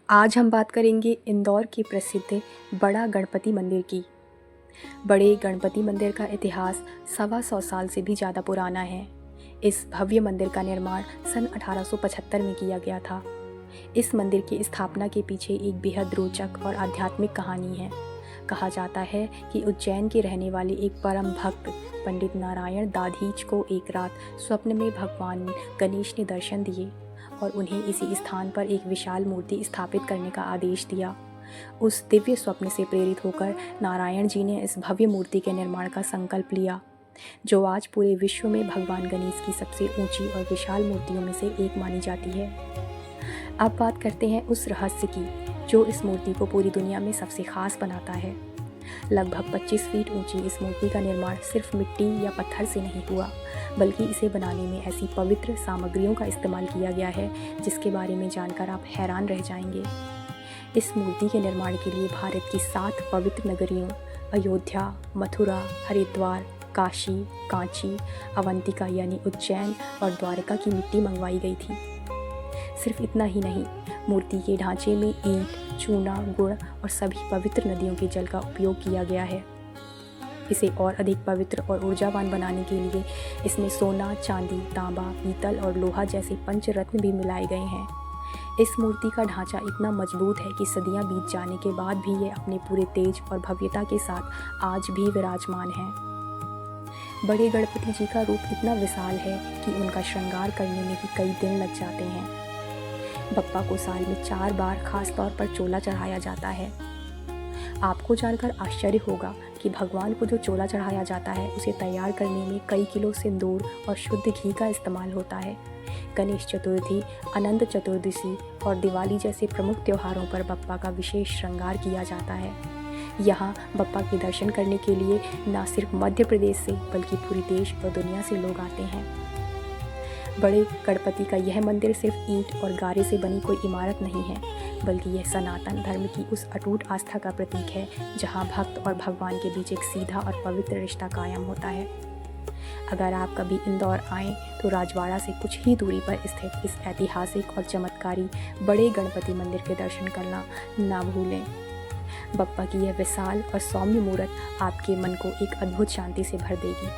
आज हम बात करेंगे इंदौर के प्रसिद्ध बड़ा गणपति मंदिर की। बड़े गणपति मंदिर का इतिहास 125 साल से भी ज़्यादा पुराना है। इस भव्य मंदिर का निर्माण सन 1875 में किया गया था। इस मंदिर की स्थापना के पीछे एक बेहद रोचक और आध्यात्मिक कहानी है। कहा जाता है कि उज्जैन के रहने वाले एक परम भक्त पंडित नारायण दाधीच को एक रात स्वप्न में भगवान गणेश ने दर्शन दिए और उन्हें इसी स्थान पर एक विशाल मूर्ति स्थापित करने का आदेश दिया। उस दिव्य स्वप्न से प्रेरित होकर नारायण जी ने इस भव्य मूर्ति के निर्माण का संकल्प लिया, जो आज पूरे विश्व में भगवान गणेश की सबसे ऊंची और विशाल मूर्तियों में से एक मानी जाती है। अब बात करते हैं उस रहस्य की जो इस मूर्ति को पूरी दुनिया में सबसे खास बनाता है। लगभग 25 फीट ऊंची इस मूर्ति का निर्माण सिर्फ मिट्टी या पत्थर से नहीं हुआ, बल्कि इसे बनाने में ऐसी पवित्र सामग्रियों का इस्तेमाल किया गया है जिसके बारे में जानकर आप हैरान रह जाएंगे। इस मूर्ति के निर्माण के लिए भारत की 7 पवित्र नगरियों अयोध्या, मथुरा, हरिद्वार, काशी, कांची, अवंतिका यानी उज्जैन और द्वारका की मिट्टी मंगवाई गई थी। सिर्फ इतना ही नहीं, मूर्ति के ढांचे में ईंट, चूना, गुड़ और सभी पवित्र नदियों के जल का उपयोग किया गया है। इसे और अधिक पवित्र और ऊर्जावान बनाने के लिए इसमें सोना, चांदी, तांबा, पीतल और लोहा जैसे पंचरत्न भी मिलाए गए हैं। इस मूर्ति का ढांचा इतना मजबूत है कि सदियां बीत जाने के बाद भी ये अपने पूरे तेज और भव्यता के साथ आज भी विराजमान है। बड़े गणपति जी का रूप इतना विशाल है कि उनका श्रृंगार करने में ही कई दिन लग जाते हैं। बप्पा को साल में 4 बार खास तौर पर चोला चढ़ाया जाता है। आपको जानकर आश्चर्य होगा कि भगवान को जो चोला चढ़ाया जाता है उसे तैयार करने में कई किलो सिंदूर और शुद्ध घी का इस्तेमाल होता है। गणेश चतुर्थी, अनंत चतुर्दशी और दिवाली जैसे प्रमुख त्योहारों पर बप्पा का विशेष श्रृंगार किया जाता है। यहाँ बप्पा के दर्शन करने के लिए न सिर्फ मध्य प्रदेश से बल्कि पूरे देश और दुनिया से लोग आते हैं। बड़े गणपति का यह मंदिर सिर्फ ईंट और गारे से बनी कोई इमारत नहीं है, बल्कि यह सनातन धर्म की उस अटूट आस्था का प्रतीक है जहां भक्त और भगवान के बीच एक सीधा और पवित्र रिश्ता कायम होता है। अगर आप कभी इंदौर आएँ तो राजवाड़ा से कुछ ही दूरी पर स्थित इस ऐतिहासिक और चमत्कारी बड़े गणपति मंदिर के दर्शन करना ना भूलें। बप्पा की यह विशाल और सौम्य मूर्त आपके मन को एक अद्भुत शांति से भर देगी।